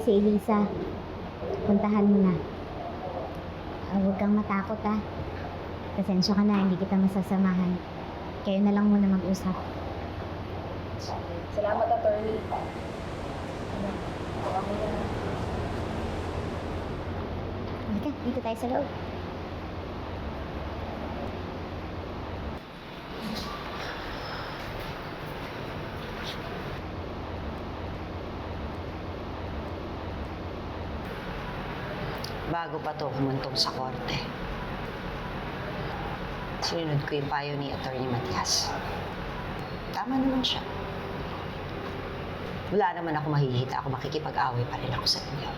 si Elisa. Puntahan mo na. Huwag kang matakot ah. Pasensya ka na, hindi kita masasamahan. Kayo na lang muna mag-usap. Salamat, attorney. Halika, dito tayo sa loob. Bago pa to humuntong sa korte, sinunod ko yung payo ni Attorney Matias. Tama naman siya. Wala naman ako mahihita. Ako makikipag-away pa rin ako sa inyo.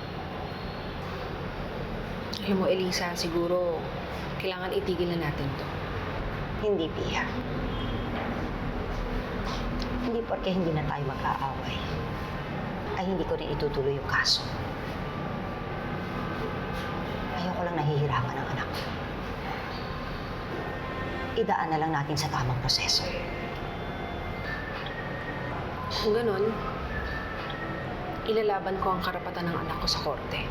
Alam mo, Elisa, siguro kailangan itigil na natin to. Hindi, Pia. Hindi porke hindi na tayo mag-aaway, ay hindi ko rin itutuloy yung kaso. Ayoko lang nahihirapan ng anak ko. Idaan na lang natin sa tamang proseso. Kung ganun, ilalaban ko ang karapatan ng anak ko sa korte.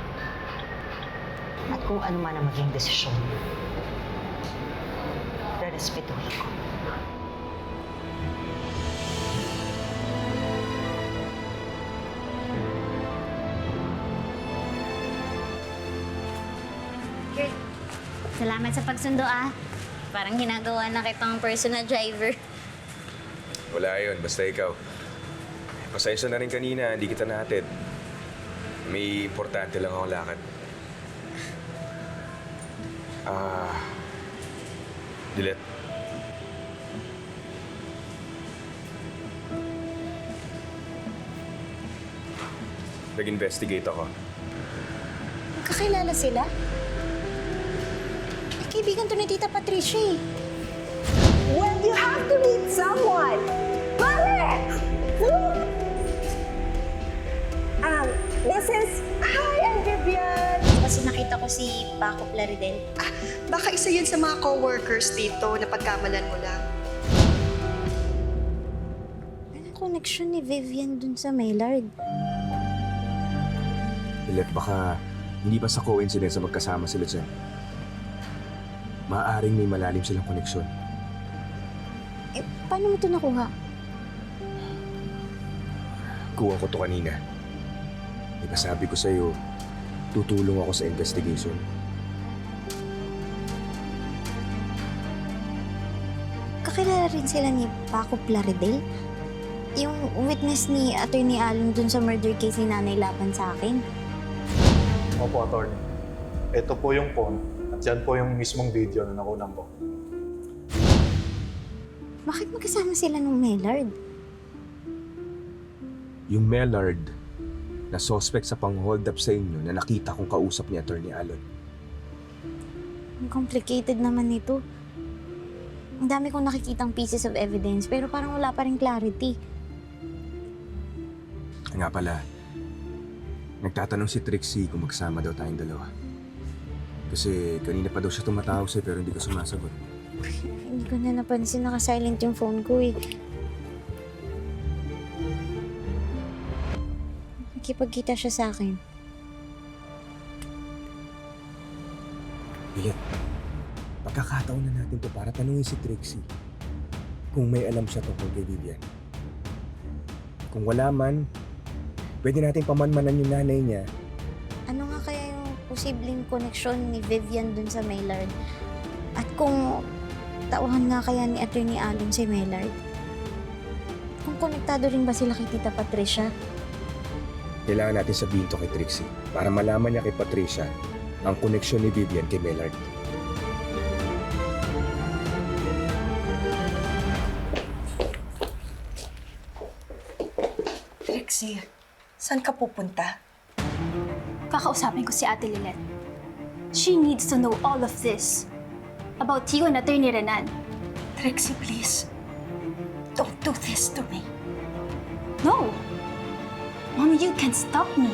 At kung ano man ang maging desisyon, rerespetuhin ko. Salamat sa pagsundo ah. Parang ginagawa na kitang personal driver. Wala yun, basta ikaw. Pasensya na rin kanina, hindi kita nahatid. May importante lang akong lakad. Dilet. Nag-investigate ako. Magkakilala sila? Kaibigan to ni Tita Patricia eh. When you have to meet someone, balik! This is... Hi, I'm Vivian! Kasi nakita ko si Paco Plaridel. Baka isa yun sa mga co-workers dito na pagkamalan mo lang. Anong connection ni Vivian dun sa Maylard? Dilet, baka hindi ba sa coincidence na magkasama sila dyan? Maaaring may malalim silang koneksyon. Eh, paano mo ito nakuha? Kuha ko to kanina. Diba sabi ko sa'yo, tutulong ako sa investigation. Kakilala rin sila ni Paco Plaridel? Yung witness ni Attorney Allen dun sa murder case ni Nanay Laban sa akin? Opo, attorney. Ito po yung phone at yan po yung mismong video na nakunan ko. Bakit magkasama sila nung Maylard? Yung Mellard na suspect sa pang-hold up sa inyo na nakita kong kausap ni Attorney Allen. Ang complicated naman nito. Ang dami kong nakikitang pieces of evidence pero parang wala pa rin clarity. Nga pala, nagtatanong si Trixie kung magsama daw tayong dalawa. Kasi kanina pa daw siya tumatawag sa'yo pero hindi ka sumasagot. Hindi ko na napansin, naka-silent yung phone ko eh. Nakipagkita siya sa akin. Iyan, pagkakataon na natin to para tanungin si Trixie kung may alam siya tungkol kay Vivian. Kung wala man, pwede natin pamanmanan yung nanay niya. Ano nga kaya yung posibleng koneksyon ni Vivian dun sa Maylard? At kung tauhan nga kaya ni Attorney Allen si Maylard? Kung konektado rin ba sila kay Tita Patricia? Kailangan natin sabihin to kay Trixie para malaman niya kay Patricia ang koneksyon ni Vivian kay Mellard. Trixie, saan ka pupunta? Kakausapin ko si Ate Lilet. She needs to know all of this about you and Attorney Renan. Trixie, please. Don't do this to me. No! Mommy, you can't stop me.